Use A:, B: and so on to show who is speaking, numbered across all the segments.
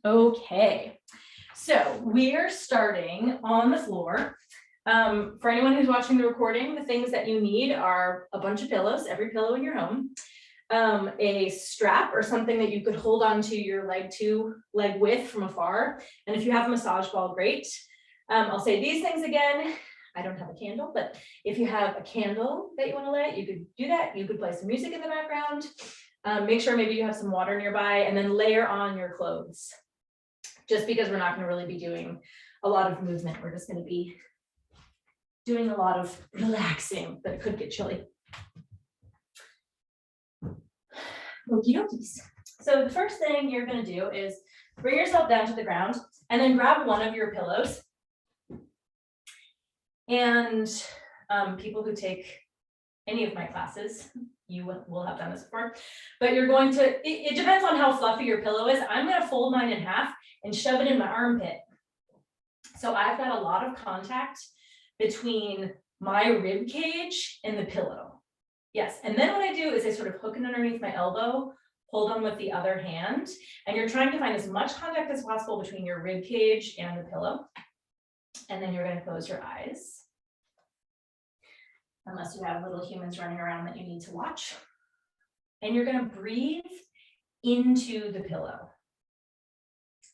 A: Okay, so we are starting on the floor. For anyone who's watching the recording, the things that you need are a bunch of pillows, every pillow in your home, a strap or something that you could hold onto your leg width from afar. And if you have a massage ball, great. I'll say these things again. I don't have a candle, but if you have a candle that you want to light, you could do that. You could play some music in the background. Make sure maybe you have some water nearby, and then layer on your clothes. Just because we're not going to really be doing a lot of movement, we're just going to be doing a lot of relaxing, but it could get chilly. Okie dokies. So the first thing you're going to do is bring yourself down to the ground and then grab one of your pillows. And people who take any of my classes, you will have done this before, but you're going to, it depends on how fluffy your pillow is. I'm going to fold mine in half and shove it in my armpit. So I've got a lot of contact between my rib cage and the pillow. Yes, and then what I do is I sort of hook it underneath my elbow, hold on with the other hand, and you're trying to find as much contact as possible between your rib cage and the pillow. And then you're going to close your eyes. Unless you have little humans running around that you need to watch. And you're going to breathe into the pillow.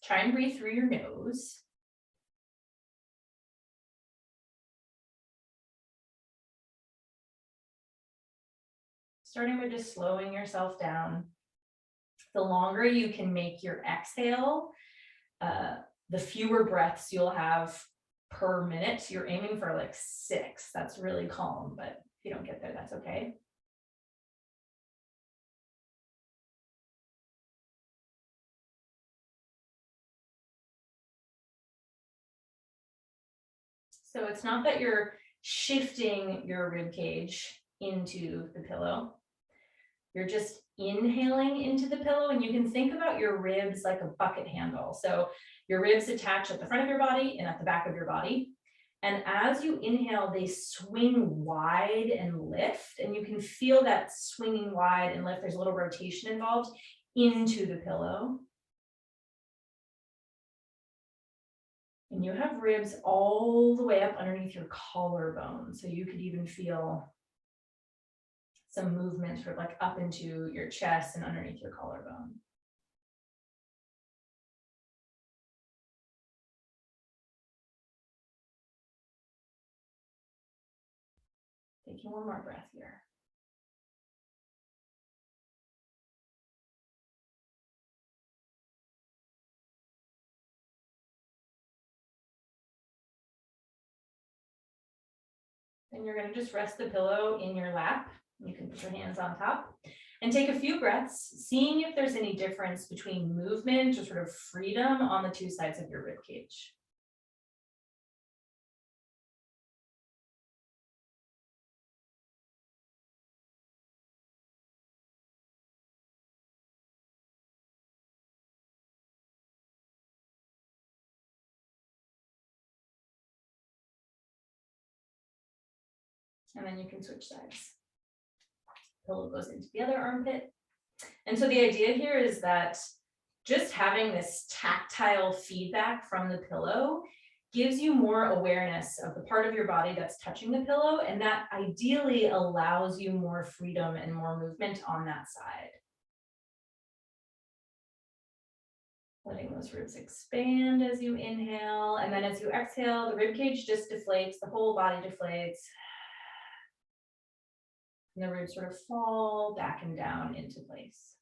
A: Try and breathe through your nose. Starting with just slowing yourself down. The longer you can make your exhale, the fewer breaths you'll have per minute. You're aiming for like 6. That's really calm, but if you don't get there, that's okay. So it's not that you're shifting your rib cage into the pillow. You're just inhaling into the pillow, and you can think about your ribs like a bucket handle. So your ribs attach at the front of your body and at the back of your body. And as you inhale, they swing wide and lift, and you can feel that swinging wide and lift. There's a little rotation involved into the pillow. And you have ribs all the way up underneath your collarbone. So you could even feel some movement sort of like up into your chest and underneath your collarbone. Taking one more breath here. And you're going to just rest the pillow in your lap. You can put your hands on top and take a few breaths, seeing if there's any difference between movement or sort of freedom on the two sides of your rib cage. And then you can switch sides. Pillow goes into the other armpit. And so the idea here is that just having this tactile feedback from the pillow gives you more awareness of the part of your body that's touching the pillow, and that ideally allows you more freedom and more movement on that side. Letting those ribs expand as you inhale, and then as you exhale, the rib cage just deflates, the whole body deflates. And the ribs sort of fall back and down into place.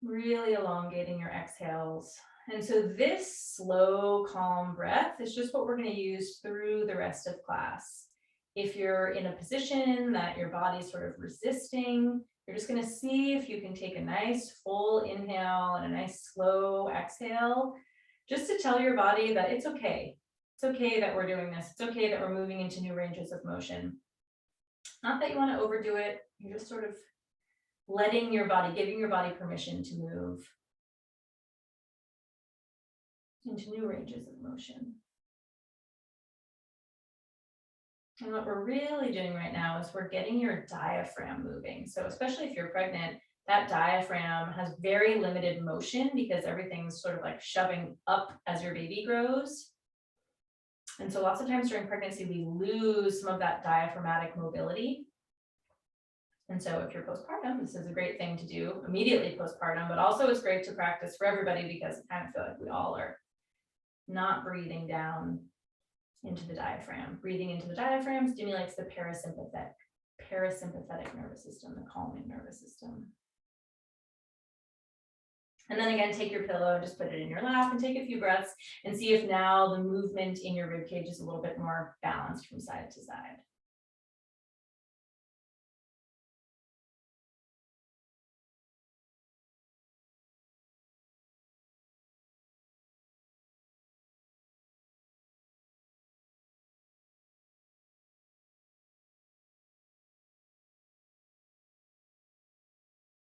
A: Really elongating your exhales. And so this slow, calm breath is just what we're going to use through the rest of class. If you're in a position that your body's sort of resisting, you're just going to see if you can take a nice full inhale and a nice slow exhale, just to tell your body that it's okay. It's okay that we're doing this. It's okay that we're moving into new ranges of motion. Not that you want to overdo it. You're just sort of letting your body, giving your body permission to move into new ranges of motion. And what we're really doing right now is we're getting your diaphragm moving. So especially if you're pregnant, that diaphragm has very limited motion because everything's sort of like shoving up as your baby grows. And so lots of times during pregnancy, we lose some of that diaphragmatic mobility. And so if you're postpartum, this is a great thing to do immediately postpartum, but also it's great to practice for everybody because I kind of feel like we all are not breathing down into the diaphragm. Breathing into the diaphragm stimulates the parasympathetic nervous system, the calming nervous system. And then again, take your pillow and just put it in your lap and take a few breaths and see if now the movement in your rib cage is a little bit more balanced from side to side.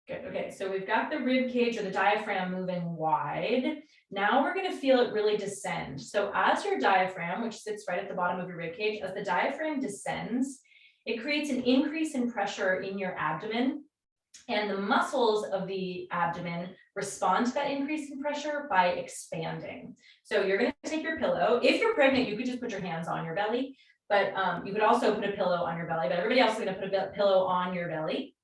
A: Good. Okay, so we've got the rib cage or the diaphragm moving wide. Now we're going to feel it really descend. So as your diaphragm, which sits right at the bottom of your rib cage, as the diaphragm descends, it creates an increase in pressure in your abdomen, and the muscles of the abdomen respond to that increase in pressure by expanding. So you're going to take your pillow. If you're pregnant, you could just put your hands on your belly, but you could also put a pillow on your belly, but everybody else is going to put a pillow on your belly.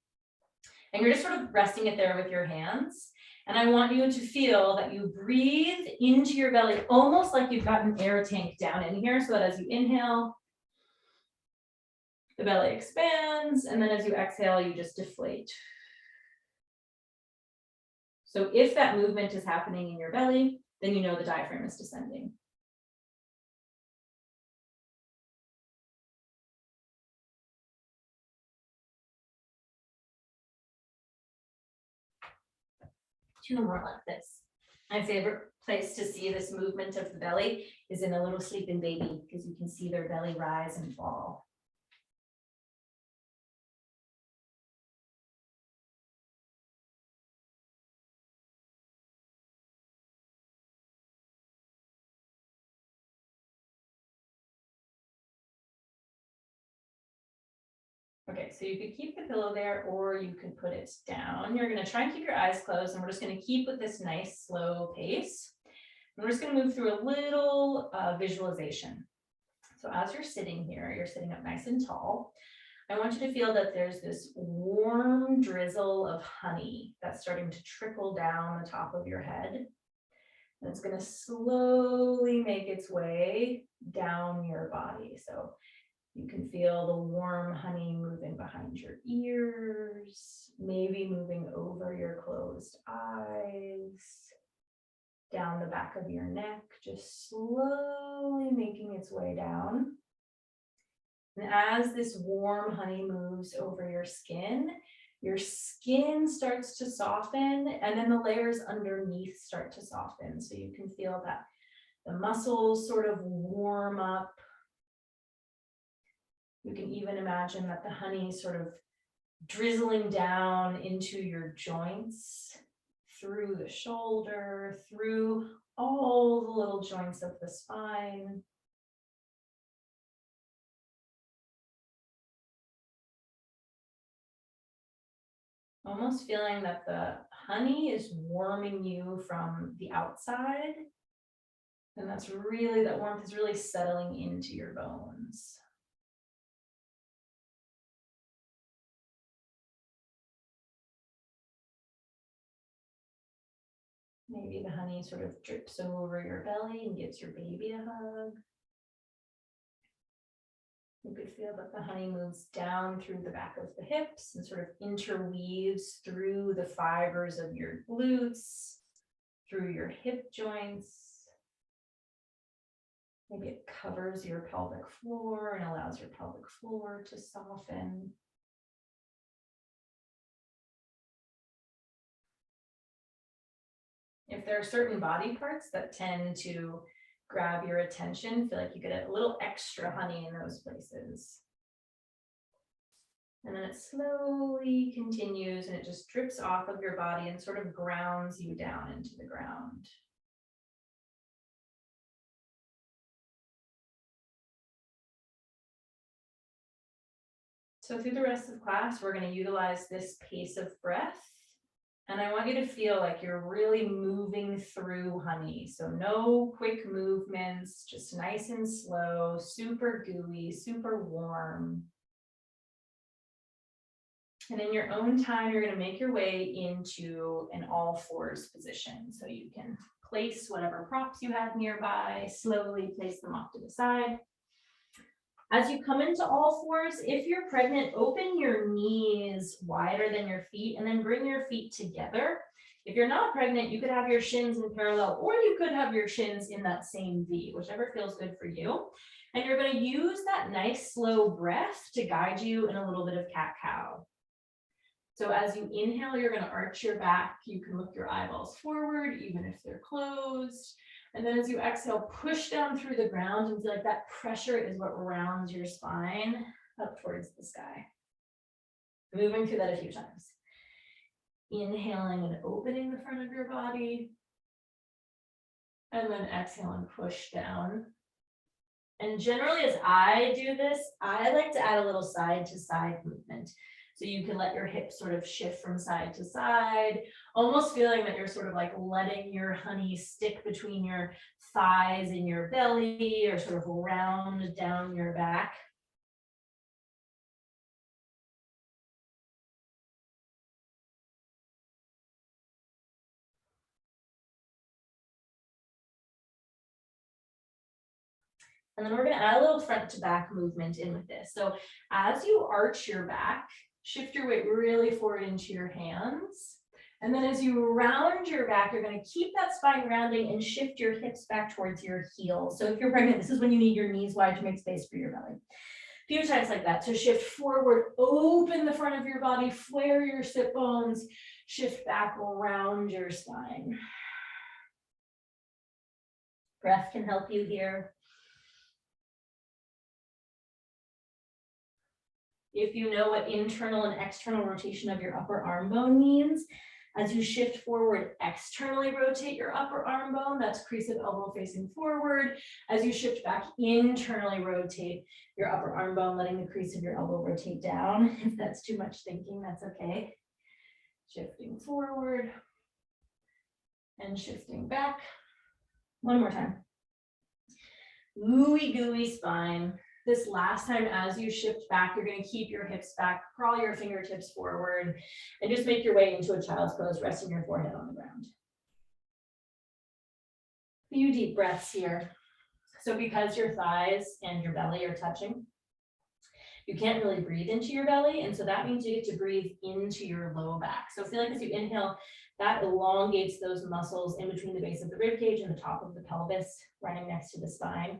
A: And you're just sort of resting it there with your hands. And I want you to feel that you breathe into your belly, almost like you've got an air tank down in here, so that as you inhale, the belly expands, and then as you exhale, you just deflate. So if that movement is happening in your belly, then you know the diaphragm is descending. Two more like this. My favorite place to see this movement of the belly is in a little sleeping baby, because you can see their belly rise and fall. Okay, so you could keep the pillow there or you could put it down. You're going to try and keep your eyes closed, and we're just going to keep with this nice slow pace. And we're just going to move through a little visualization. So as you're sitting here, you're sitting up nice and tall. I want you to feel that there's this warm drizzle of honey that's starting to trickle down the top of your head. And it's going to slowly make its way down your body. So you can feel the warm honey moving behind your ears, maybe moving over your closed eyes, down the back of your neck, just slowly making its way down. And as this warm honey moves over your skin starts to soften, and then the layers underneath start to soften. So you can feel that the muscles sort of warm up. You can even imagine that the honey is sort of drizzling down into your joints, through the shoulder, through all the little joints of the spine. Almost feeling that the honey is warming you from the outside. And that's really, that warmth is really settling into your bones. Maybe the honey sort of drips over your belly and gives your baby a hug. You could feel that the honey moves down through the back of the hips and sort of interweaves through the fibers of your glutes, through your hip joints. Maybe it covers your pelvic floor and allows your pelvic floor to soften. If there are certain body parts that tend to grab your attention, feel like you get a little extra honey in those places. And then it slowly continues and it just drips off of your body and sort of grounds you down into the ground. So through the rest of class, we're going to utilize this pace of breath. And I want you to feel like you're really moving through honey. So no quick movements, just nice and slow, super gooey, super warm. And in your own time, you're going to make your way into an all fours position. So you can place whatever props you have nearby, slowly place them off to the side. As you come into all fours, if you're pregnant, open your knees wider than your feet and then bring your feet together. If you're not pregnant, you could have your shins in parallel, or you could have your shins in that same V, whichever feels good for you. And you're going to use that nice slow breath to guide you in a little bit of cat-cow. So as you inhale, you're going to arch your back. You can look your eyeballs forward, even if they're closed. And then as you exhale, push down through the ground and feel like that pressure is what rounds your spine up towards the sky. Moving through that a few times. Inhaling and opening the front of your body. And then exhale and push down. And generally, as I do this, I like to add a little side to side movement. So you can let your hips sort of shift from side to side, almost feeling that you're sort of like letting your honey stick between your thighs and your belly, or sort of round down your back. And then we're going to add a little front to back movement in with this. So as you arch your back, shift your weight really forward into your hands. And then as you round your back, you're going to keep that spine rounding and shift your hips back towards your heels. So if you're pregnant, this is when you need your knees wide to make space for your belly. A few times like that. So shift forward, open the front of your body, flare your sit bones, shift back around your spine. Breath can help you here. If you know what internal and external rotation of your upper arm bone means, as you shift forward, externally rotate your upper arm bone, that's crease of elbow facing forward. As you shift back, internally rotate your upper arm bone, letting the crease of your elbow rotate down. If that's too much thinking, that's okay. Shifting forward and shifting back. One more time. Ooey gooey spine. This last time, as you shift back, you're going to keep your hips back, crawl your fingertips forward, and just make your way into a child's pose, resting your forehead on the ground. A few deep breaths here. So because your thighs and your belly are touching, you can't really breathe into your belly, and so that means you get to breathe into your low back. So feel like as you inhale, that elongates those muscles in between the base of the rib cage and the top of the pelvis, running next to the spine.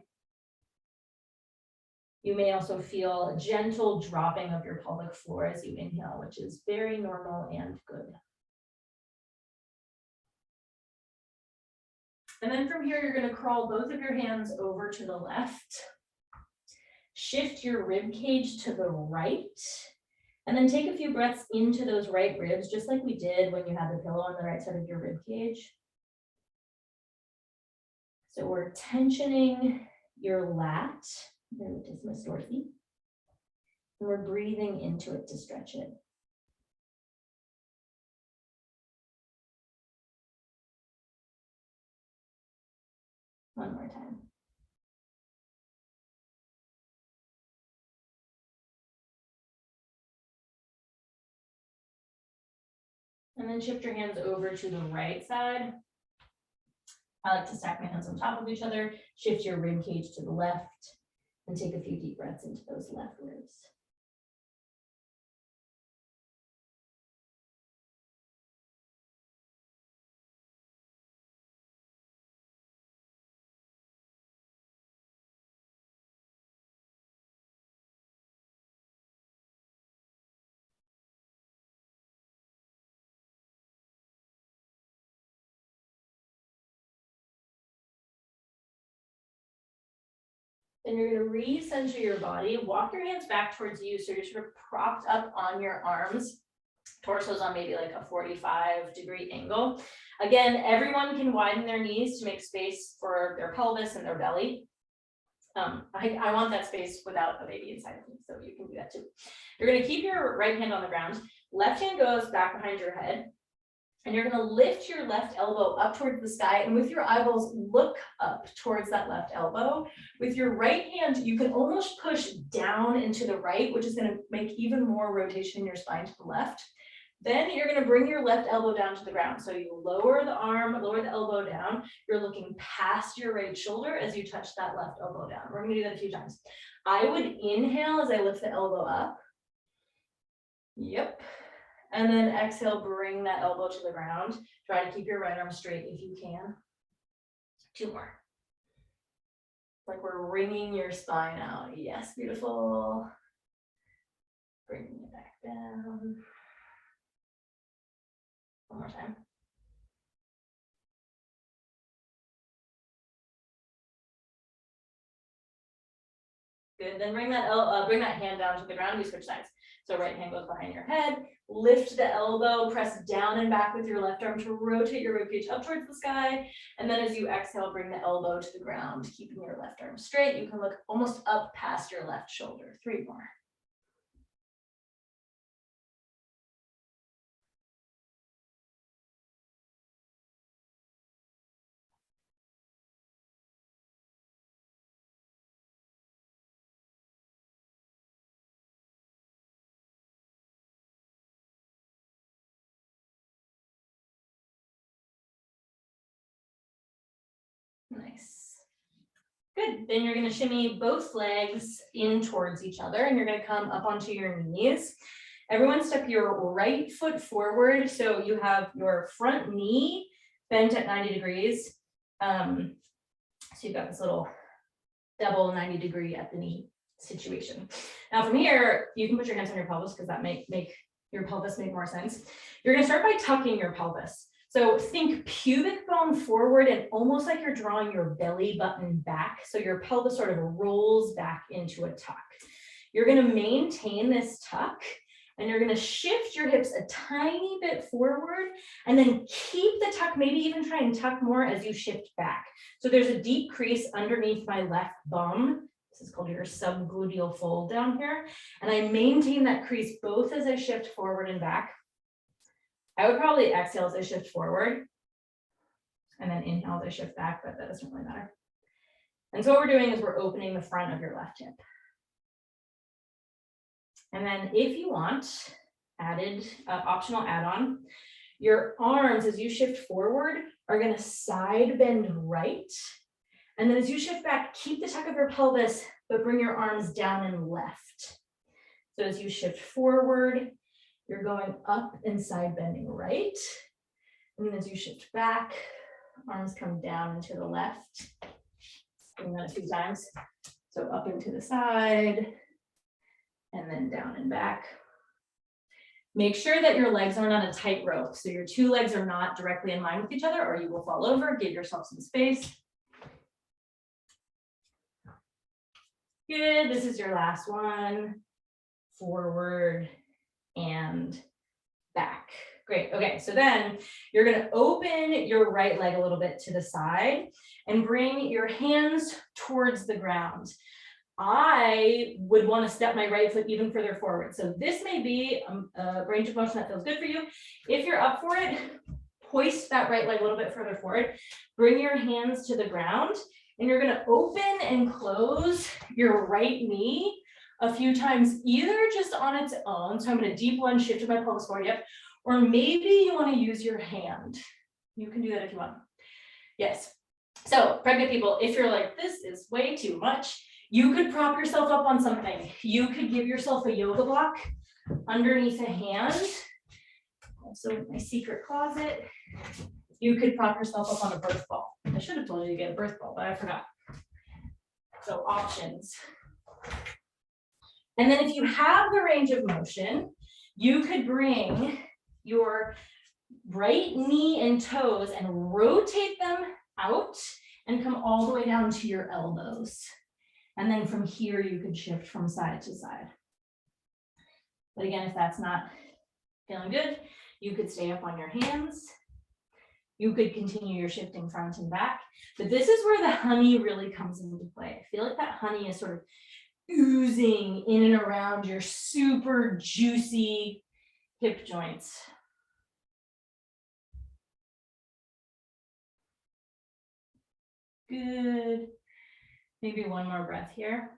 A: You may also feel a gentle dropping of your pelvic floor as you inhale, which is very normal and good. And then from here, you're going to crawl both of your hands over to the left. Shift your rib cage to the right. And then take a few breaths into those right ribs, just like we did when you had the pillow on the right side of your rib cage. So we're tensioning your lat. Your latissimus dorsi, and we're breathing into it to stretch it. One more time. And then shift your hands over to the right side. I like to stack my hands on top of each other, shift your rib cage to the left, and take a few deep breaths into those left ribs. Then you're going to recenter your body, walk your hands back towards you so you're sort of propped up on your arms. Torso's on maybe like a 45-degree angle. Again, everyone can widen their knees to make space for their pelvis and their belly. I want that space without a baby inside of me, so you can do that too. You're gonna keep your right hand on the ground, left hand goes back behind your head, and you're gonna lift your left elbow up towards the sky, and with your eyeballs, look up towards that left elbow. With your right hand, you can almost push down into the right, which is gonna make even more rotation in your spine to the left. Then you're gonna bring your left elbow down to the ground. So you lower the arm, lower the elbow down. You're looking past your right shoulder as you touch that left elbow down. We're gonna do that a few times. I would inhale as I lift the elbow up. Yep. And then exhale, bring that elbow to the ground. Try to keep your right arm straight if you can. 2 more. Like we're wringing your spine out. Yes, beautiful. Bringing it back down. 1 more time. Good, then bring that hand down to the ground, we switch sides. So right hand goes behind your head, lift the elbow, press down and back with your left arm to rotate your ribcage up towards the sky. And then as you exhale, bring the elbow to the ground, keeping your left arm straight. You can look almost up past your left shoulder. 3 more. Nice. Good, then you're gonna shimmy both legs in towards each other and you're gonna come up onto your knees. Everyone step your right foot forward. So you have your front knee bent at 90 degrees. So you've got this little double 90 degree at the knee situation. Now from here, you can put your hands on your pelvis because that make your pelvis make more sense. You're gonna start by tucking your pelvis. So think pubic bone forward and almost like you're drawing your belly button back. So your pelvis sort of rolls back into a tuck. You're gonna maintain this tuck and you're gonna shift your hips a tiny bit forward and then keep the tuck, maybe even try and tuck more as you shift back. So there's a deep crease underneath my left bum. This is called your subgluteal fold down here. And I maintain that crease both as I shift forward and back. I would probably exhale as I shift forward and then inhale as I shift back, but that doesn't really matter. And so what we're doing is we're opening the front of your left hip. And then if you want, optional add-on, your arms as you shift forward are gonna side bend right. And then as you shift back, keep the tuck of your pelvis, but bring your arms down and left. So as you shift forward, you're going up and side bending right. And then as you shift back, arms come down and to the left. Doing that a few times. So up and to the side, and then down and back. Make sure that your legs aren't on a tight rope. So your 2 legs are not directly in line with each other or you will fall over. Give yourself some space. Good, this is your last one. Forward and back. Great, okay, so then you're gonna open your right leg a little bit to the side and bring your hands towards the ground. I would want to step my right foot even further forward. So this may be a range of motion that feels good for you. If you're up for it, hoist that right leg a little bit further forward. Bring your hands to the ground and you're gonna open and close your right knee a few times, either just on its own. So I'm gonna deep lunge, shift to my pelvis forward, yep. Or maybe you wanna use your hand. You can do that if you want. Yes. So pregnant people, if you're like, this is way too much, you could prop yourself up on something. You could give yourself a yoga block underneath a hand. Also in my secret closet, you could prop yourself up on a birth ball. I should have told you to get a birth ball, but I forgot. So options. And then if you have the range of motion, you could bring your right knee and toes and rotate them out and come all the way down to your elbows. And then from here, you could shift from side to side. But again, if that's not feeling good, you could stay up on your hands You could continue your shifting front and back, but this is where the honey really comes into play. I feel like that honey is sort of oozing in and around your super juicy hip joints. Good. Maybe one more breath here.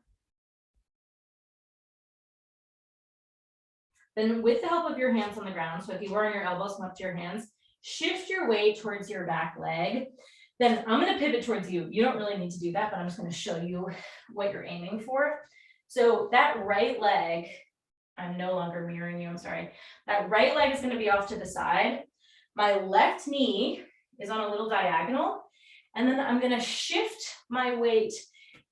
A: Then with the help of your hands on the ground, so if you were on your elbows, come up to your hands, shift your weight towards your back leg. Then I'm going to pivot towards you. You don't really need to do that, but I'm just going to show you what you're aiming for. So that right leg, I'm no longer mirroring you, I'm sorry. That right leg is going to be off to the side. My left knee is on a little diagonal. And then I'm going to shift my weight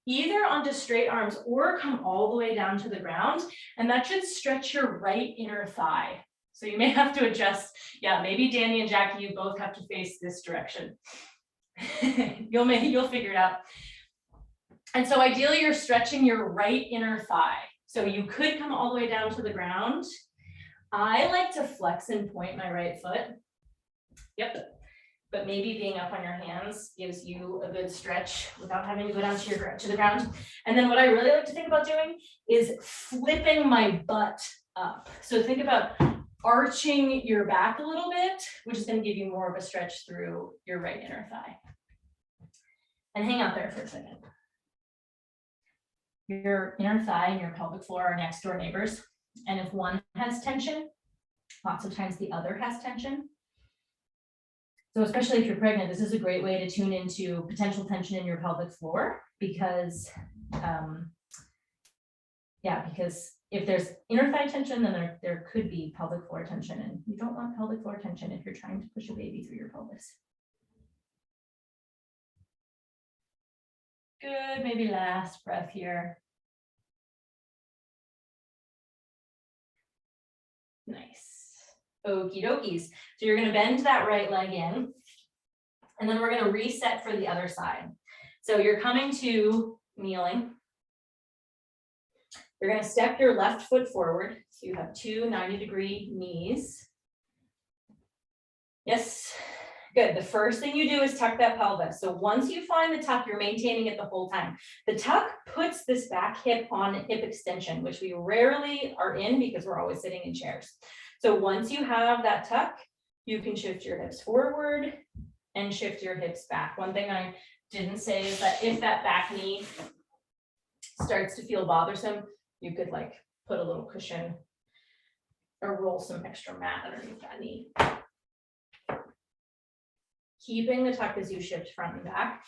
A: either onto straight arms or come all the way down to the ground. And that should stretch your right inner thigh. So you may have to adjust. Yeah, maybe Danny and Jackie, you both have to face this direction. You'll figure it out. And so ideally you're stretching your right inner thigh. So you could come all the way down to the ground. I like to flex and point my right foot. Yep. But maybe being up on your hands gives you a good stretch without having to go down to the ground. And then what I really like to think about doing is flipping my butt up. So think about arching your back a little bit, which is going to give you more of a stretch through your right inner thigh. And hang out there for a second. Your inner thigh and your pelvic floor are next door neighbors. And if one has tension, lots of times the other has tension. So especially if you're pregnant, this is a great way to tune into potential tension in your pelvic floor because, because if there's inner thigh tension, then there could be pelvic floor tension, and you don't want pelvic floor tension if you're trying to push a baby through your pelvis. Good, maybe last breath here. Nice. Okie dokies. So you're going to bend that right leg in, and then we're going to reset for the other side. So you're coming to kneeling. You're going to step your left foot forward. So you have two 90-degree knees. Yes. Good. The first thing you do is tuck that pelvis. So once you find the tuck, you're maintaining it the whole time. The tuck puts this back hip on hip extension, which we rarely are in because we're always sitting in chairs. So once you have that tuck, you can shift your hips forward and shift your hips back. One thing I didn't say is that if that back knee starts to feel bothersome, you could like put a little cushion or roll some extra mat underneath that knee. Keeping the tuck as you shift front and back.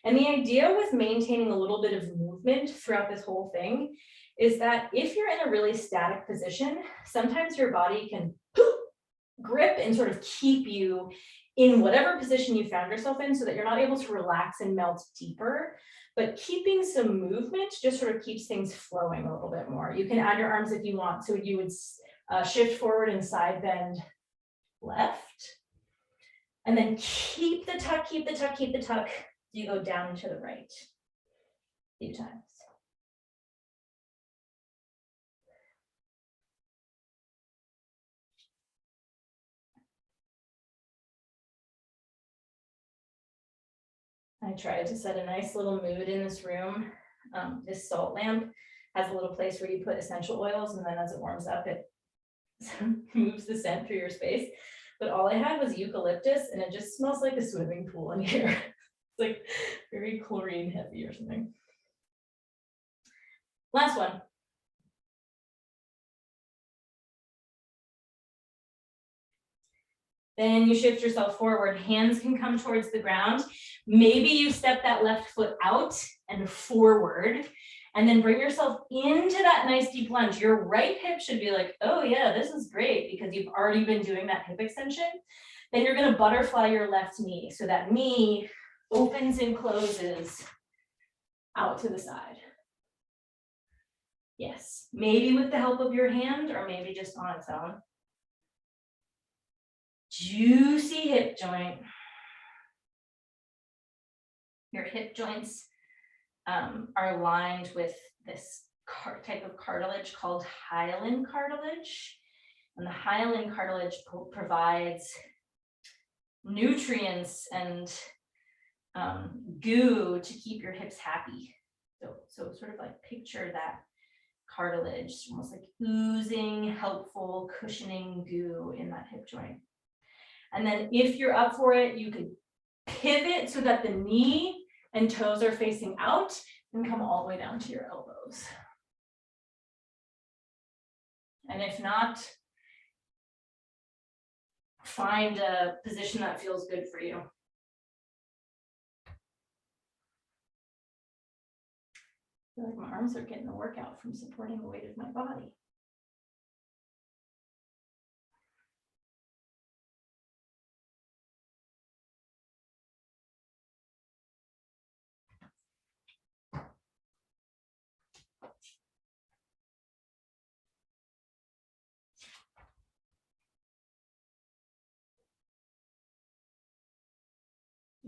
A: And the idea with maintaining a little bit of movement throughout this whole thing is that if you're in a really static position, sometimes your body can grip and sort of keep you in whatever position you found yourself in so that you're not able to relax and melt deeper. But keeping some movement just sort of keeps things flowing a little bit more. You can add your arms if you want. So you would shift forward and side bend left. And then keep the tuck, keep the tuck, keep the tuck. You go down and to the right a few times. I tried to set a nice little mood in this room. This salt lamp has a little place where you put essential oils, and then as it warms up, it moves the scent through your space. But all I had was eucalyptus, and it just smells like a swimming pool in here. It's like very chlorine heavy or something. Last one. Then you shift yourself forward. Hands can come towards the ground. Maybe you step that left foot out and forward, and then bring yourself into that nice deep lunge. Your right hip should be like, oh yeah, this is great because you've already been doing that hip extension. Then you're going to butterfly your left knee. So that knee opens and closes out to the side. Yes, maybe with the help of your hand or maybe just on its own. Juicy hip joint. Your hip joints are lined with this type of cartilage called hyaline cartilage. And the hyaline cartilage provides nutrients and goo to keep your hips happy. So sort of like picture that cartilage, almost like oozing, helpful, cushioning goo in that hip joint. And then if you're up for it, you could pivot so that the knee and toes are facing out and come all the way down to your elbows. And if not, find a position that feels good for you. I feel like my arms are getting a workout from supporting the weight of my body.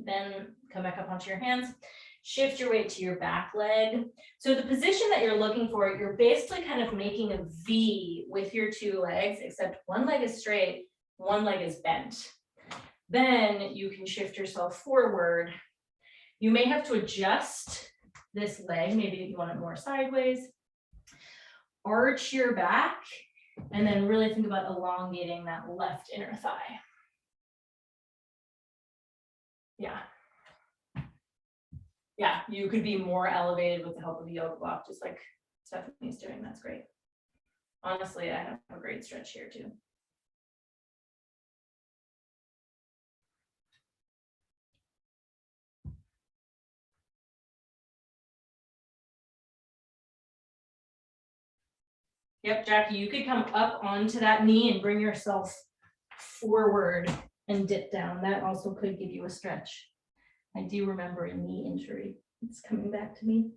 A: Then come back up onto your hands. Shift your weight to your back leg. So the position that you're looking for, you're basically kind of making a V with your two legs, except one leg is straight, one leg is bent. Then you can shift yourself forward. You may have to adjust this leg. Maybe you want it more sideways. Arch your back, and then really think about elongating that left inner thigh. Yeah. Yeah, you could be more elevated with the help of the yoga block, just like Stephanie's doing. That's great. Honestly, I have a great stretch here too. Yep, Jackie, you could come up onto that knee and bring yourself forward and dip down. That also could give you a stretch. I do remember a knee injury. It's coming back to me.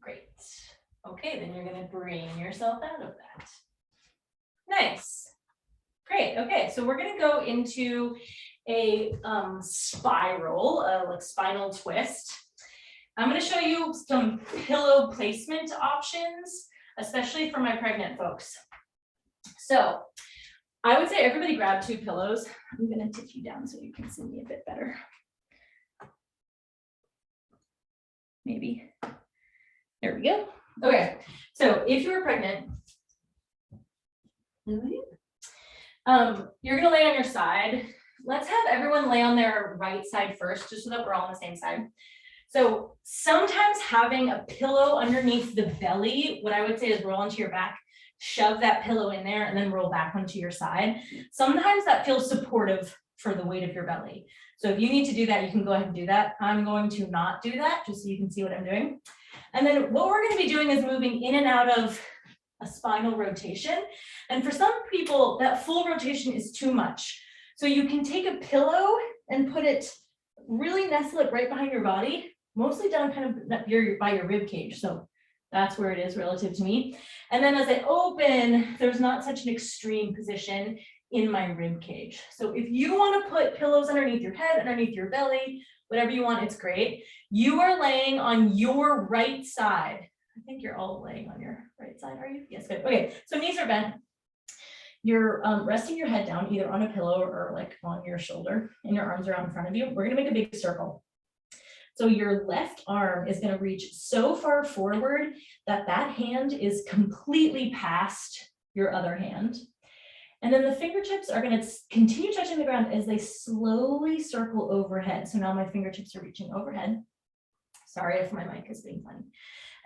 A: Great. Okay, then you're going to bring yourself out of that. Nice. Great. Okay, so we're going to go into a spiral, like spinal twist. I'm going to show you some pillow placement options, especially for my pregnant folks. So I would say everybody grab 2 pillows. I'm going to tip you down so you can see me a bit better. Maybe. There we go. Okay, so if you were pregnant, you're going to lay on your side. Let's have everyone lay on their right side first, just so that we're all on the same side. So sometimes having a pillow underneath the belly, what I would say is roll onto your back, shove that pillow in there, and then roll back onto your side. Sometimes that feels supportive for the weight of your belly. So if you need to do that, you can go ahead and do that. I'm going to not do that, just so you can see what I'm doing. And then what we're going to be doing is moving in and out of a spinal rotation. And for some people, that full rotation is too much. So you can take a pillow and put it, really nestle it right behind your body, mostly down kind of by your rib cage. So that's where it is relative to me. And then as I open, there's not such an extreme position in my rib cage. So if you want to put pillows underneath your head, underneath your belly, whatever you want, it's great. You are laying on your right side. I think you're all laying on your right side, are you? Yes, good. Okay, so knees are bent. You're resting your head down either on a pillow or like on your shoulder, and your arms are out in front of you. We're going to make a big circle. So your left arm is going to reach so far forward that that hand is completely past your other hand. And then the fingertips are going to continue touching the ground as they slowly circle overhead. So now my fingertips are reaching overhead. Sorry if my mic is being funny.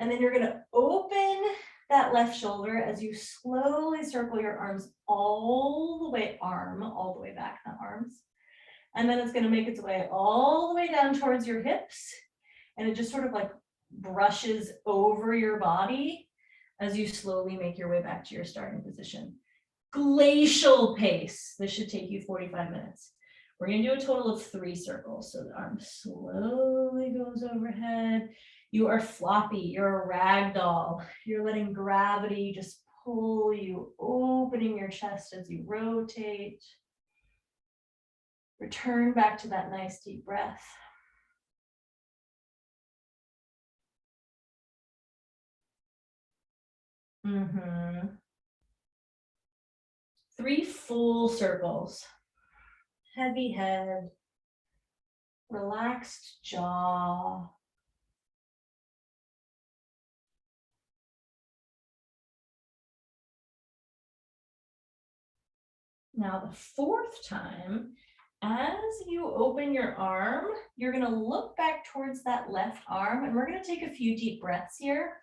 A: And then you're going to open that left shoulder as you slowly circle your arms all the way back, not arms. And then it's going to make its way all the way down towards your hips. And it just sort of like brushes over your body as you slowly make your way back to your starting position. Glacial pace. This should take you 45 minutes. We're going to do a total of 3 circles. So the arm slowly goes overhead. You are floppy. You're a rag doll. You're letting gravity just pull you, opening your chest as you rotate. Return back to that nice deep breath. 3 full circles. Heavy head, relaxed jaw. Now the 4th time, as you open your arm, you're going to look back towards that left arm, and we're going to take a few deep breaths here.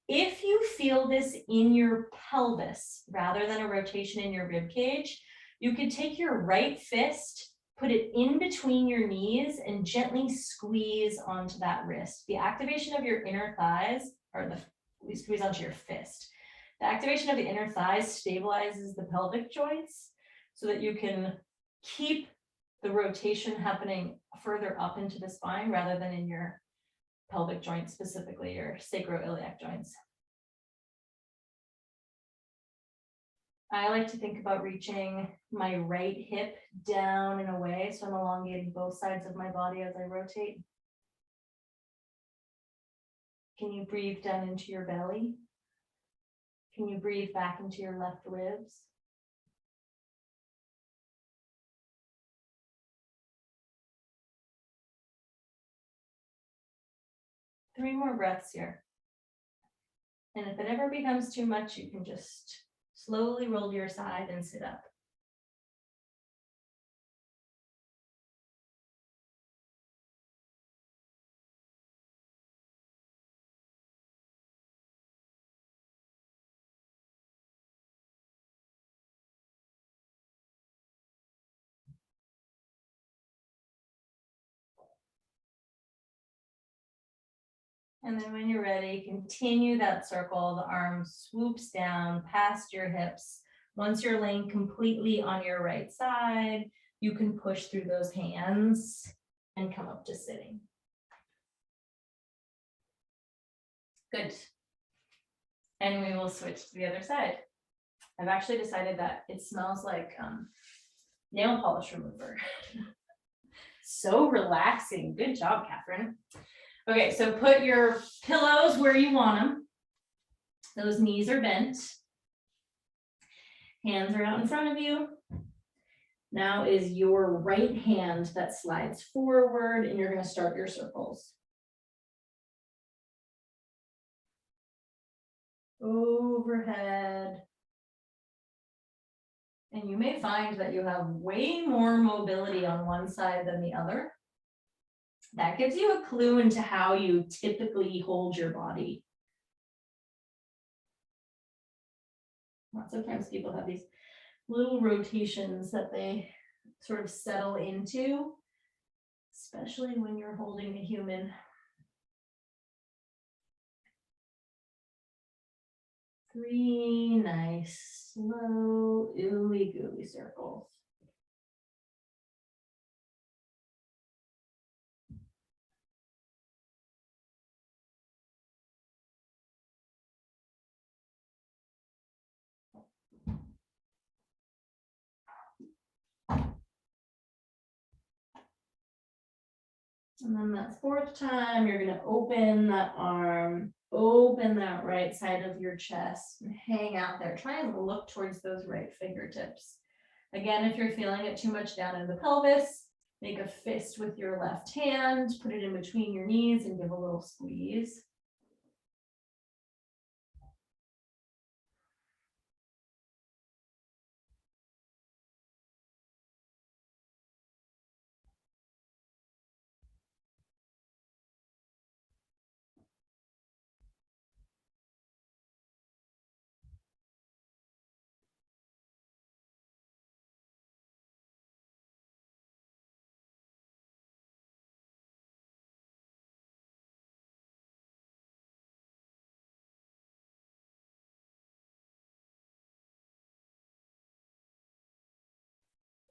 A: If you feel this in your pelvis rather than a rotation in your rib cage, you could take your right fist, put it in between your knees, and gently squeeze onto that wrist. The activation of your inner thighs, or we squeeze onto your fist. The activation of the inner thighs stabilizes the pelvic joints so that you can keep the rotation happening further up into the spine rather than in your pelvic joints, specifically your sacroiliac joints. I like to think about reaching my right hip down and away, so I'm elongating both sides of my body as I rotate. Can you breathe down into your belly? Can you breathe back into your left ribs? Three more breaths here. And if it ever becomes too much, you can just slowly roll to your side and sit up. And then when you're ready, continue that circle. The arm swoops down past your hips. Once you're laying completely on your right side, you can push through those hands and come up to sitting. Good. And we will switch to the other side. I've actually decided that it smells like nail polish remover. So relaxing. Good job, Catherine. Okay, so put your pillows where you want them. Those knees are bent. Hands are out in front of you. Now is your right hand that slides forward, and you're going to start your circles. Overhead. And you may find that you have way more mobility on one side than the other. That gives you a clue into how you typically hold your body. Lots of times people have these little rotations that they sort of settle into, especially when you're holding a human. 3 nice, slow, ooey gooey circles. And then that 4th time, you're going to open that arm, open that right side of your chest, and hang out there. Try and look towards those right fingertips. Again, if you're feeling it too much down in the pelvis, make a fist with your left hand, put it in between your knees, and give a little squeeze.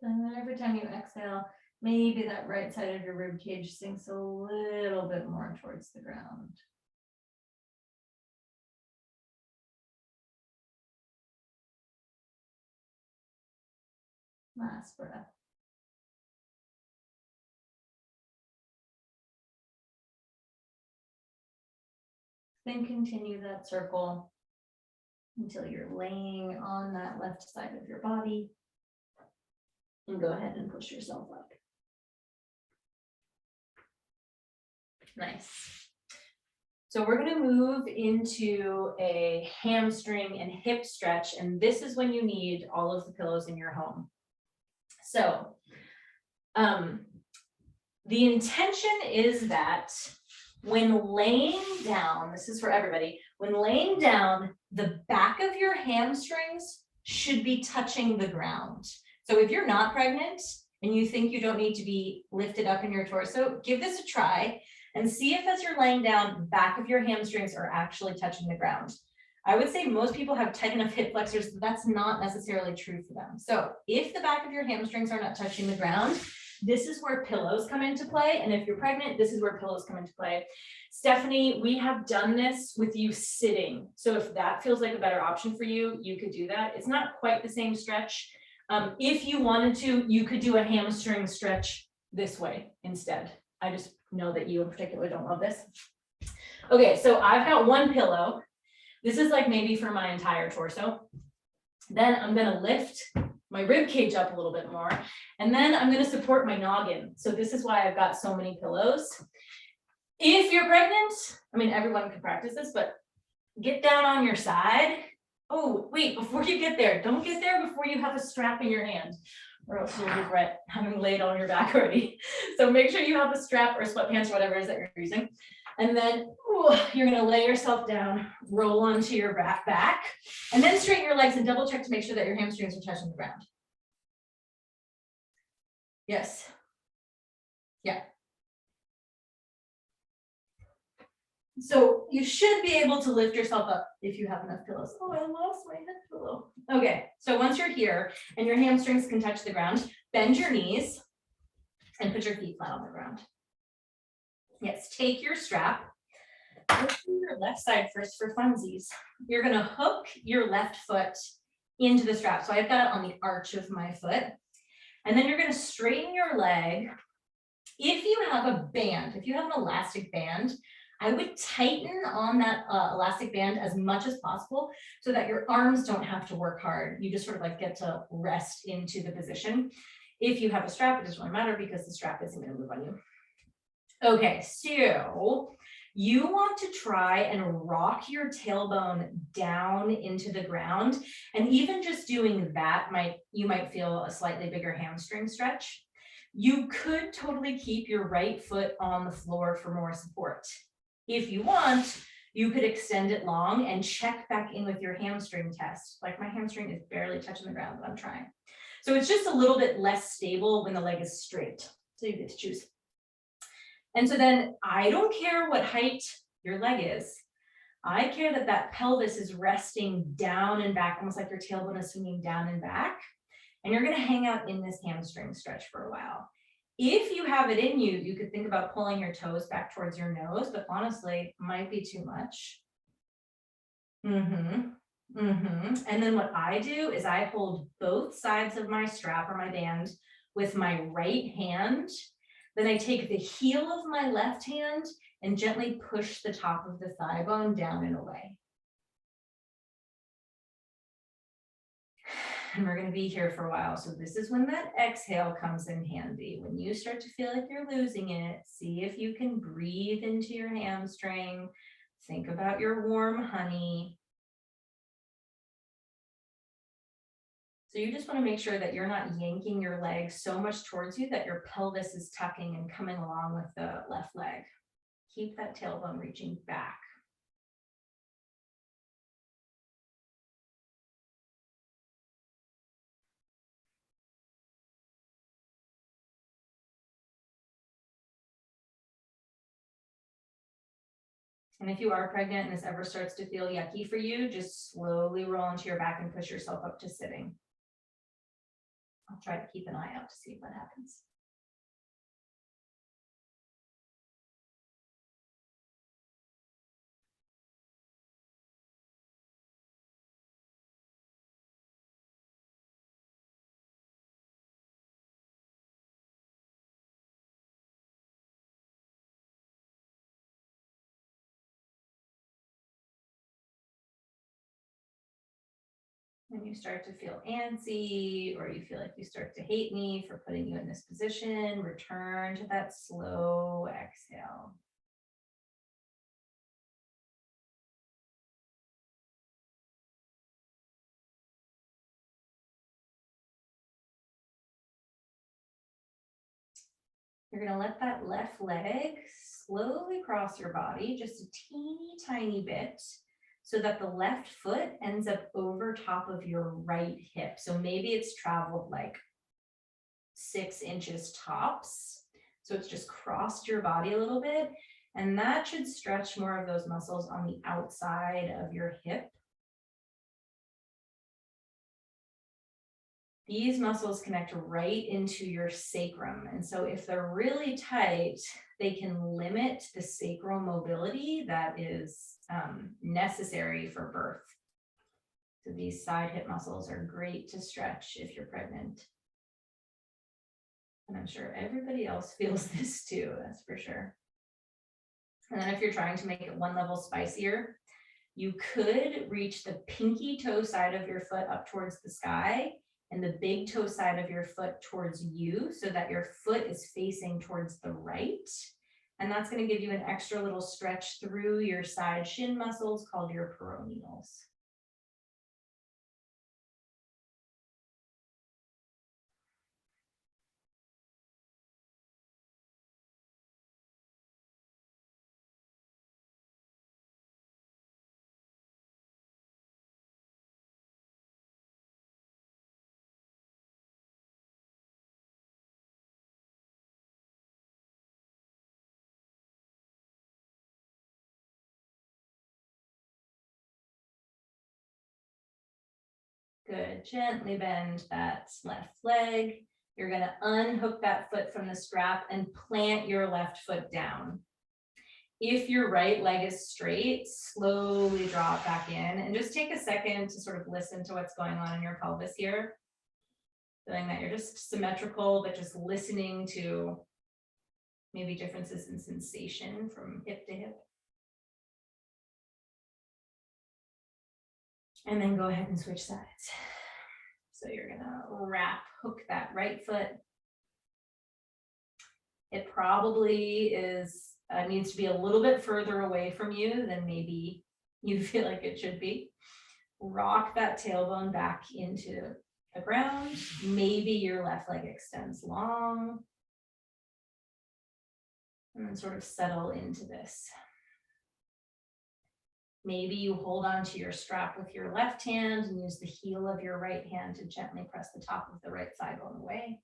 A: And then every time you exhale, maybe that right side of your rib cage sinks a little bit more towards the ground. Last breath. Then continue that circle. until you're laying on that left side of your body. And go ahead and push yourself up. Nice. So we're going to move into a hamstring and hip stretch, and this is when you need all of the pillows in your home. So the intention is that when laying down, this is for everybody, when laying down, the back of your hamstrings should be touching the ground. So if you're not pregnant and you think you don't need to be lifted up in your torso, give this a try and see if as you're laying down, the back of your hamstrings are actually touching the ground. I would say most people have tight enough hip flexors that that's not necessarily true for them. So if the back of your hamstrings are not touching the ground, this is where pillows come into play. And if you're pregnant, this is where pillows come into play. Stephanie, we have done this with you sitting. So if that feels like a better option for you, you could do that. It's not quite the same stretch. If you wanted to, you could do a hamstring stretch this way instead. I just know that you in particular don't love this. Okay, so I've got one pillow. This is like maybe for my entire torso. Then I'm gonna lift my rib cage up a little bit more, and then I'm gonna support my noggin. So this is why I've got so many pillows. If you're pregnant, I mean, everyone can practice this, but get down on your side. Oh, wait, before you get there, don't get there before you have a strap in your hand, or else you'll regret having laid on your back already. So make sure you have a strap or sweatpants or whatever it is that you're using. And then you're gonna lay yourself down, roll onto your back, and then straighten your legs and double check to make sure that your hamstrings are touching the ground. Yes. Yeah. So you should be able to lift yourself up if you have enough pillows. Oh, I lost my head pillow. Okay, so once you're here and your hamstrings can touch the ground, bend your knees and put your feet flat on the ground. Yes, take your strap. Let's do your left side first for funsies. You're gonna hook your left foot into the strap. So I've got it on the arch of my foot. And then you're gonna straighten your leg. If you have a band, if you have an elastic band, I would tighten on that elastic band as much as possible so that your arms don't have to work hard. You just sort of like get to rest into the position. If you have a strap, it doesn't really matter because the strap isn't going to move on you. Okay, so you want to try and rock your tailbone down into the ground. And even just doing that, you might feel a slightly bigger hamstring stretch. You could totally keep your right foot on the floor for more support. If you want, you could extend it long and check back in with your hamstring test. Like my hamstring is barely touching the ground, but I'm trying. So it's just a little bit less stable when the leg is straight. So you get to choose. And so then I don't care what height your leg is. I care that that pelvis is resting down and back, almost like your tailbone is swinging down and back. And you're going to hang out in this hamstring stretch for a while. If you have it in you, you could think about pulling your toes back towards your nose, but honestly, might be too much. And then what I do is I hold both sides of my strap or my band with my right hand. Then I take the heel of my left hand and gently push the top of the thigh bone down and away. And we're going to be here for a while. So this is when that exhale comes in handy. When you start to feel like you're losing it, see if you can breathe into your hamstring. Think about your warm honey. So you just want to make sure that you're not yanking your leg so much towards you that your pelvis is tucking and coming along with the left leg. Keep that tailbone reaching back. And if you are pregnant and this ever starts to feel yucky for you, just slowly roll onto your back and push yourself up to sitting. I'll try to keep an eye out to see what happens. When you start to feel antsy, or you feel like you start to hate me for putting you in this position, return to that slow exhale. You're going to let that left leg slowly cross your body just a teeny tiny bit so that the left foot ends up over top of your right hip. So maybe it's traveled like 6 inches tops. So it's just crossed your body a little bit. And that should stretch more of those muscles on the outside of your hip. These muscles connect right into your sacrum. And so if they're really tight, they can limit the sacral mobility that is necessary for birth. So these side hip muscles are great to stretch if you're pregnant. And I'm sure everybody else feels this too, that's for sure. And then if you're trying to make it one level spicier, you could reach the pinky toe side of your foot up towards the sky and the big toe side of your foot towards you so that your foot is facing towards the right. And that's going to give you an extra little stretch through your side shin muscles called your PROnatals. Good, gently bend that left leg. You're going to unhook that foot from the strap and plant your left foot down. If your right leg is straight, slowly drop back in and just take a second to sort of listen to what's going on in your pelvis here. Feeling that you're just symmetrical, but just listening to maybe differences in sensation from hip to hip. And then go ahead and switch sides. So you're gonna hook that right foot. It probably needs to be a little bit further away from you than maybe you feel like it should be. Rock that tailbone back into the ground. Maybe your left leg extends long. And then sort of settle into this. Maybe you hold on to your strap with your left hand and use the heel of your right hand to gently press the top of the right thigh bone away.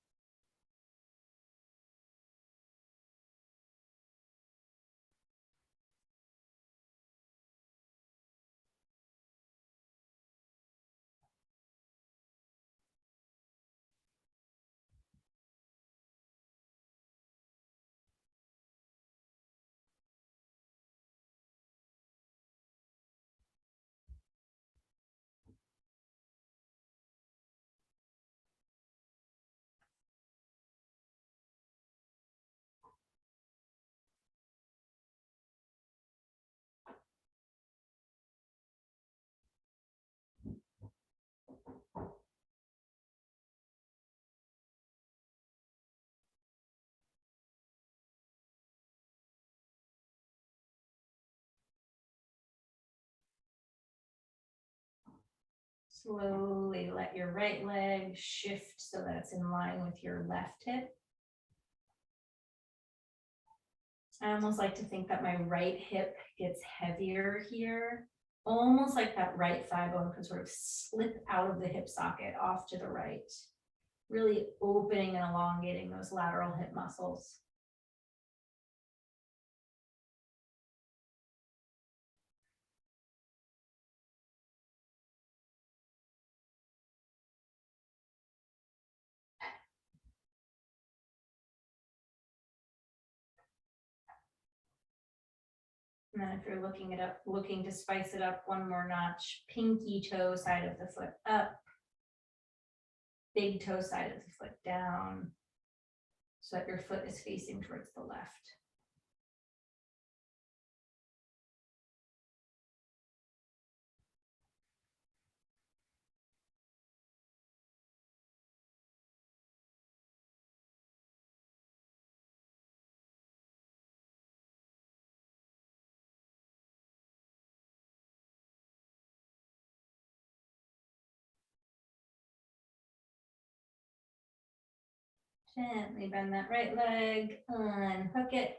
A: Slowly let your right leg shift so that it's in line with your left hip. I almost like to think that my right hip gets heavier here, almost like that right thigh bone could sort of slip out of the hip socket off to the right, really opening and elongating those lateral hip muscles. And then if you're looking to spice it up one more notch, pinky toe side of the foot up, big toe side of the foot down, so that your foot is facing towards the left. Gently bend that right leg, unhook it.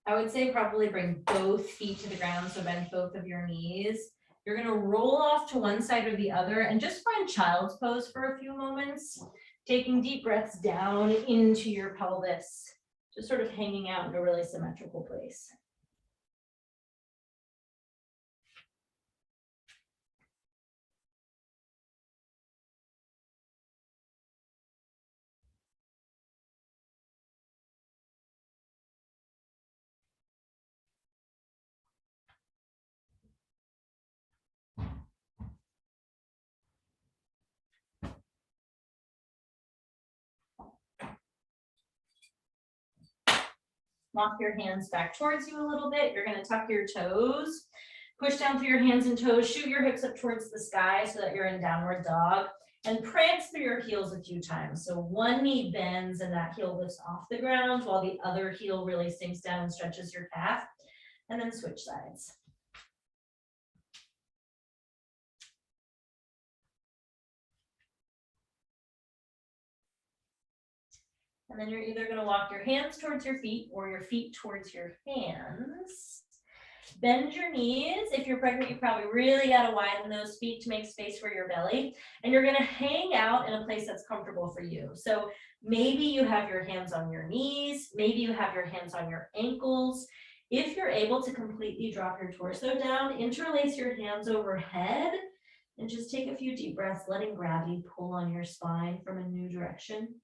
A: I would say probably bring both feet to the ground, so bend both of your knees. You're gonna roll off to one side or the other and just find child's pose for a few moments, taking deep breaths down into your pelvis, just sort of hanging out in a really symmetrical place. Walk your hands back towards you a little bit. You're going to tuck your toes, push down through your hands and toes, shoot your hips up towards the sky so that you're in downward dog, and prance through your heels a few times. So one knee bends and that heel lifts off the ground while the other heel really sinks down and stretches your calf, and then switch sides. And then you're either going to walk your hands towards your feet or your feet towards your hands. Bend your knees. If you're pregnant, you probably really got to widen those feet to make space for your belly. And you're going to hang out in a place that's comfortable for you. So maybe you have your hands on your knees. Maybe you have your hands on your ankles. If you're able to completely drop your torso down, interlace your hands overhead and just take a few deep breaths, letting gravity pull on your spine from a new direction.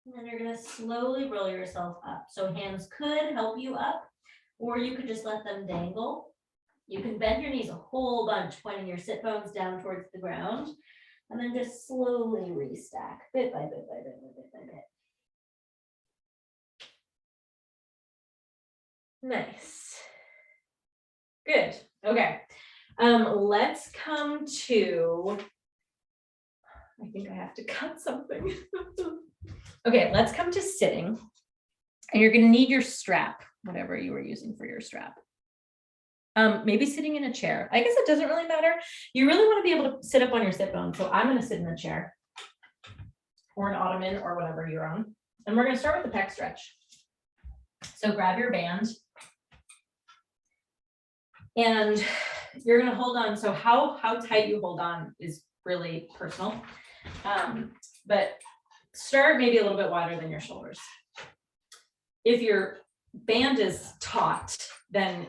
A: And then you're going to slowly roll yourself up. So hands could help you up, or you could just let them dangle. You can bend your knees a whole bunch, pointing your sit bones down towards the ground, and then just slowly restack, bit by bit by bit by bit by bit. Nice. Good. Okay. Let's come to, I think I have to cut something. Okay, let's come to sitting. And you're going to need your strap, whatever you were using for your strap. Maybe sitting in a chair. I guess it doesn't really matter. You really want to be able to sit up on your sit bone. So I'm going to sit in a chair or an ottoman or whatever you're on. And we're going to start with the pec stretch. So grab your band. And you're going to hold on. So how tight you hold on is really personal. But start maybe a little bit wider than your shoulders. If your band is taut, then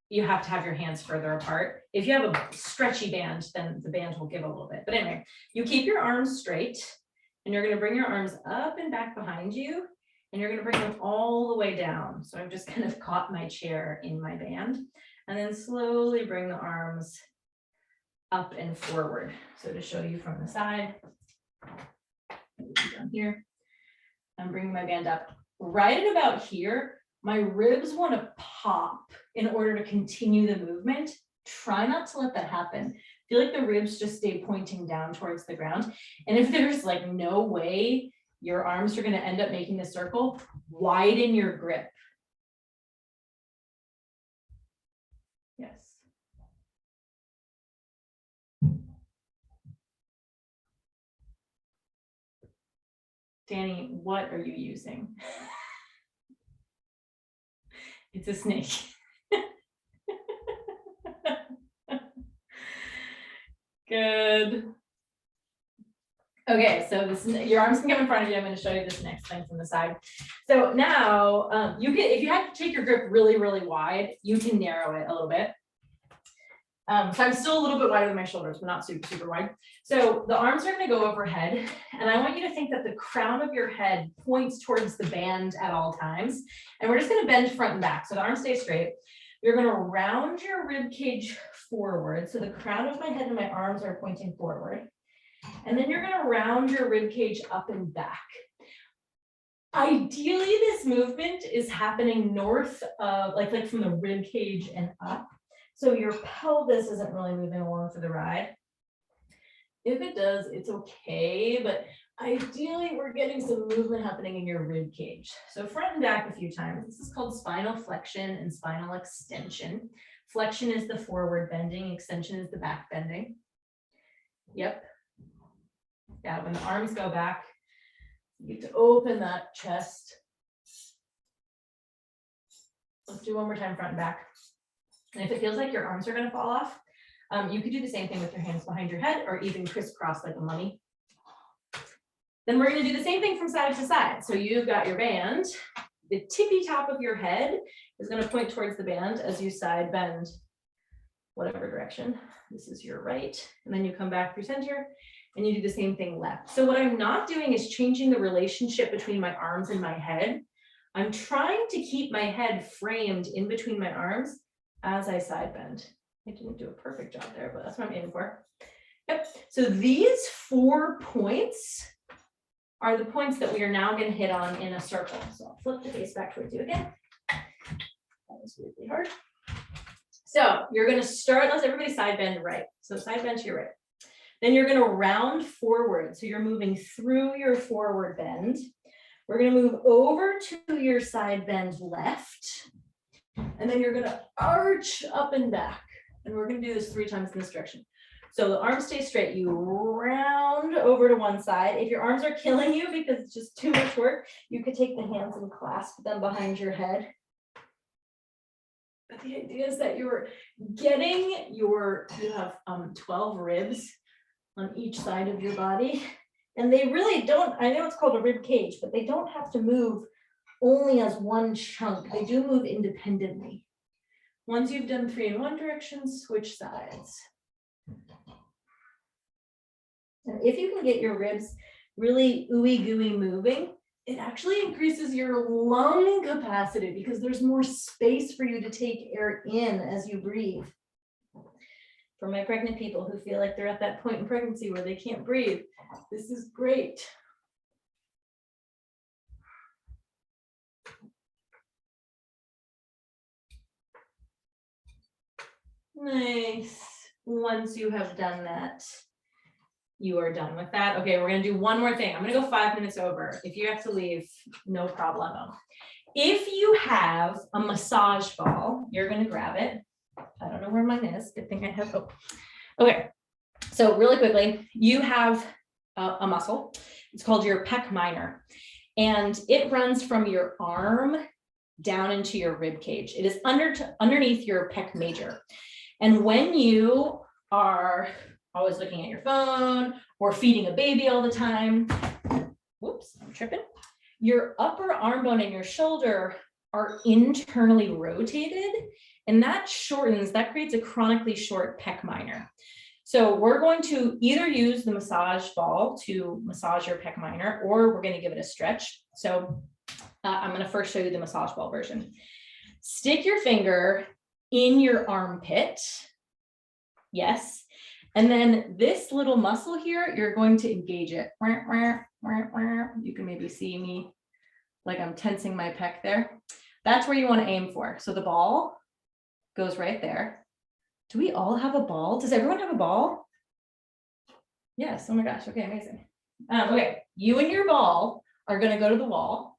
A: you have to have your hands further apart. If you have a stretchy band, then the band will give a little bit. But anyway, you keep your arms straight and you're going to bring your arms up and back behind you and you're going to bring them all the way down. So I've just kind of caught my chair in my band and then slowly bring the arms up and forward. So to show you from the side, down here, I'm bringing my band up right at about here. My ribs want to pop in order to continue the movement. Try not to let that happen. Feel like the ribs just stay pointing down towards the ground. And if there's like no way your arms are going to end up making the circle, widen your grip. Yes. Danny, what are you using? It's a snake. Good. Okay, so this, your arms can come in front of you. I'm going to show you this next thing from the side. So now you can, if you have to take your grip really, really wide, you can narrow it a little bit. So I'm still a little bit wider than my shoulders, but not super, super wide. So the arms are going to go overhead, and I want you to think that the crown of your head points towards the band at all times. And we're just going to bend front and back. So the arms stay straight. You're going to round your rib cage forward. So the crown of my head and my arms are pointing forward. And then you're going to round your rib cage up and back. Ideally, this movement is happening north of, like from the rib cage and up. So your pelvis isn't really moving along for the ride. If it does, it's okay, but ideally we're getting some movement happening in your rib cage. So front and back a few times. This is called spinal flexion and spinal extension. Flexion is the forward bending, extension is the back bending. Yep. Yeah, when the arms go back, you get to open that chest. Let's do one more time, front and back. And if it feels like your arms are going to fall off, you could do the same thing with your hands behind your head or even crisscross like a mummy. Then we're going to do the same thing from side to side. So you've got your band. The tippy top of your head is going to point towards the band as you side bend whatever direction. This is your right. And then you come back through center and you do the same thing left. So what I'm not doing is changing the relationship between my arms and my head. I'm trying to keep my head framed in between my arms as I side bend. I didn't do a perfect job there, but that's what I'm aiming for. Yep. So these 4 points are the points that we are now going to hit on in a circle. So I'll flip the face back towards you again. That was really hard. So you're going to start, let's everybody side bend right. So side bend to your right. Then you're going to round forward. So you're moving through your forward bend. We're going to move over to your side bend left. And then you're going to arch up and back. And we're going to do this 3 times in this direction. So the arms stay straight. You round over to one side. If your arms are killing you because it's just too much work, you could take the hands and clasp them behind your head. But the idea is that you're getting you have 12 ribs on each side of your body. And they really don't, I know it's called a rib cage, but they don't have to move only as one chunk. They do move independently. Once you've done 3 in one direction, switch sides. And if you can get your ribs really ooey gooey moving, it actually increases your lung capacity because there's more space for you to take air in as you breathe. For my pregnant people who feel like they're at that point in pregnancy where they can't breathe, this is great. Nice. Once you have done that, you are done with that. Okay, we're going to do one more thing. I'm going to go 5 minutes over. If you have to leave, no problem. If you have a massage ball, you're going to grab it. I don't know where mine is. Good thing I have. Oh. Okay. So really quickly, you have a muscle. It's called your pec minor. And it runs from your arm down into your rib cage. It is underneath your pec major. And when you are always looking at your phone or feeding a baby all the time, whoops, I'm tripping, your upper arm bone and your shoulder are internally rotated, and that shortens, that creates a chronically short pec minor. So we're going to either use the massage ball to massage your pec minor, or we're going to give it a stretch. So I'm going to first show you the massage ball version. Stick your finger in your armpit. Yes. And then this little muscle here, you're going to engage it. You can maybe see me like I'm tensing my pec there. That's where you want to aim for. So the ball goes right there. Do we all have a ball? Does everyone have a ball? Yes. Oh my gosh. Okay, amazing. Okay, you and your ball are going to go to the wall,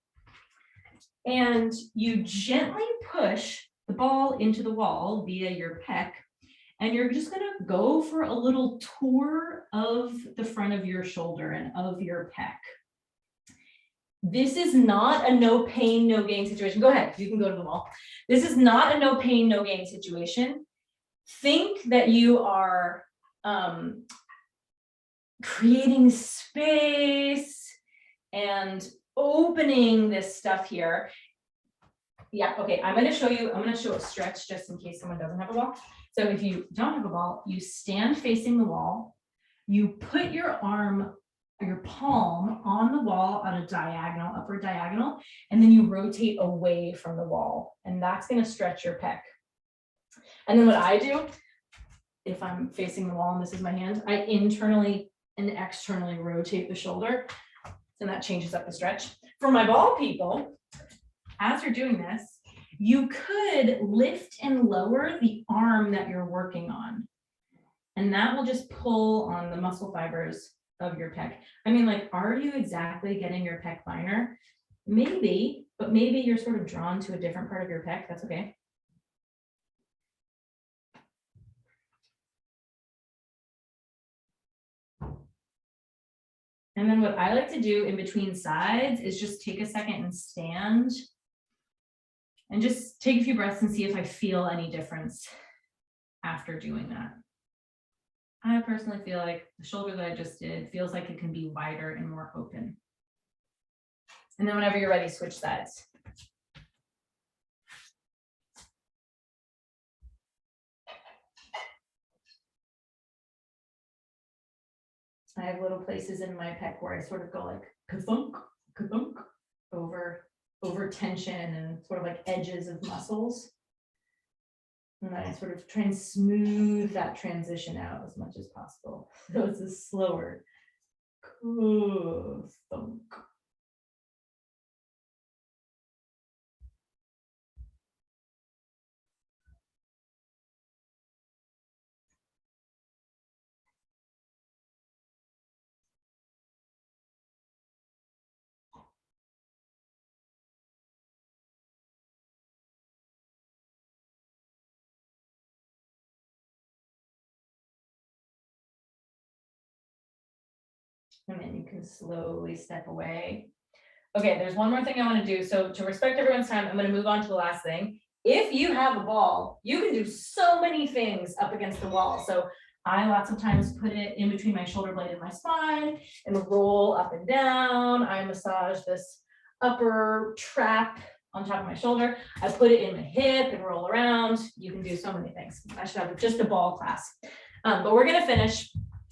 A: and you gently push the ball into the wall via your pec, and you're just going to go for a little tour of the front of your shoulder and of your pec. This is not a no pain, no gain situation. Go ahead, you can go to the wall. This is not a no pain, no gain situation. Think that you are creating space and opening this stuff here. Yeah, okay, I'm going to show a stretch just in case someone doesn't have a ball. So if you don't have a ball, you stand facing the wall, you put your arm, your palm on the wall on a diagonal, upward diagonal, and then you rotate away from the wall, and that's going to stretch your pec. And then what I do, if I'm facing the wall and this is my hand, I internally and externally rotate the shoulder, and that changes up the stretch. For my ball people, as you're doing this, you could lift and lower the arm that you're working on. And that will just pull on the muscle fibers of your pec. I mean, like, are you exactly getting your pec finer? Maybe, but maybe you're sort of drawn to a different part of your pec. That's okay. And then what I like to do in between sides is just take a second and stand and just take a few breaths and see if I feel any difference after doing that. I personally feel like the shoulder that I just did feels like it can be wider and more open. And then whenever you're ready, switch sides. I have little places in my pec where I sort of go like ka-thunk, ka-thunk, over tension and sort of like edges of muscles. And then I sort of try and smooth that transition out as much as possible. So it's a slower ka-thunk. And then you can slowly step away. Okay, there's one more thing I want to do. So to respect everyone's time, I'm going to move on to the last thing. If you have a ball, you can do so many things up against the wall. So I lots of times put it in between my shoulder blade and my spine and roll up and down. I massage this upper trap on top of my shoulder. I put it in my hip and roll around. You can do so many things. I should have just a ball class. But we're going to finish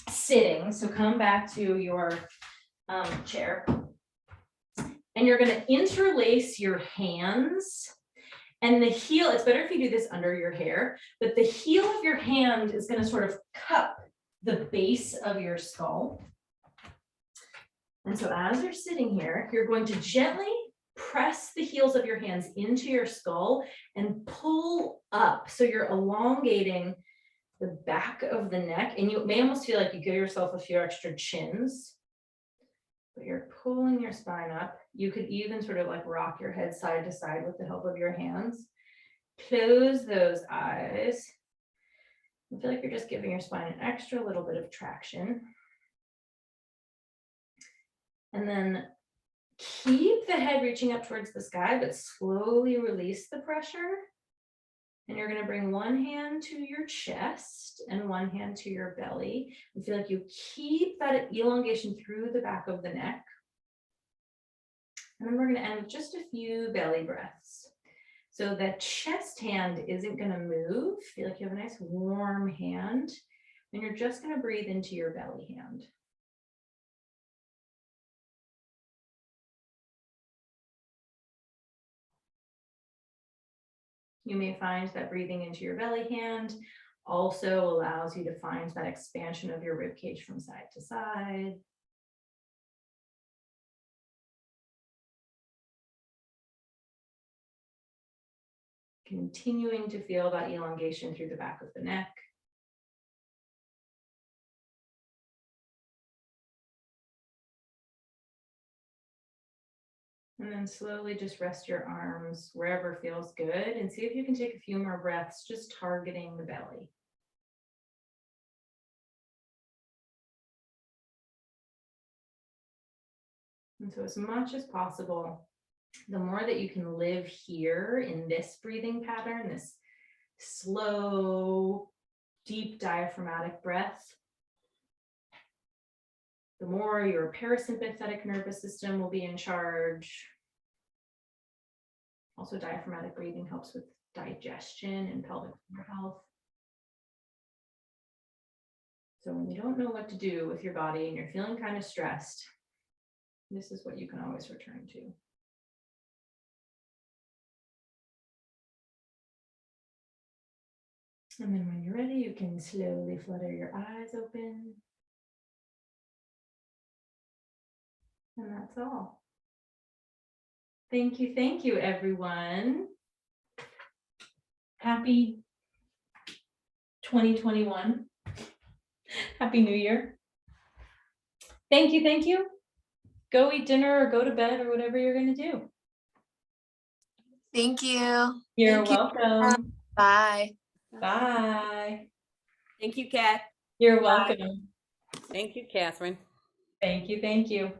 A: sitting. So come back to your chair. And you're going to interlace your hands, and the heel, it's better if you do this under your hair, but the heel of your hand is going to sort of cup the base of your skull. And so as you're sitting here, you're going to gently press the heels of your hands into your skull and pull up. So you're elongating the back of the neck, and you may almost feel like you give yourself a few extra chins. But you're pulling your spine up. You could even sort of like rock your head side to side with the help of your hands. Close those eyes. I feel like you're just giving your spine an extra little bit of traction. And then keep the head reaching up towards the sky, but slowly release the pressure. And you're going to bring one hand to your chest and one hand to your belly. And feel like you keep that elongation through the back of the neck. And then we're going to end with just a few belly breaths. So that chest hand isn't going to move. Feel like you have a nice warm hand. And you're just going to breathe into your belly hand. You may find that breathing into your belly hand also allows you to find that expansion of your rib cage from side to side. Continuing to feel that elongation through the back of the neck. And then slowly just rest your arms wherever feels good and see if you can take a few more breaths, just targeting the belly. And so as much as possible, the more that you can live here in this breathing pattern, this slow, deep diaphragmatic breath, the more your parasympathetic nervous system will be in charge. Also, diaphragmatic breathing helps with digestion and pelvic floor health. So when you don't know what to do with your body and you're feeling kind of stressed, this is what you can always return to. And then when you're ready, you can slowly flutter your eyes open. And that's all. Thank you, everyone. Happy 2021. Happy New Year. Thank you, thank you. Go eat dinner or go to bed or whatever you're gonna do.
B: Thank you.
A: You're
B: Thank you.
A: welcome.
B: Bye.
A: Bye.
C: Thank you, Kat.
A: You're welcome.
C: Thank you, Catherine.
A: Thank you, thank you.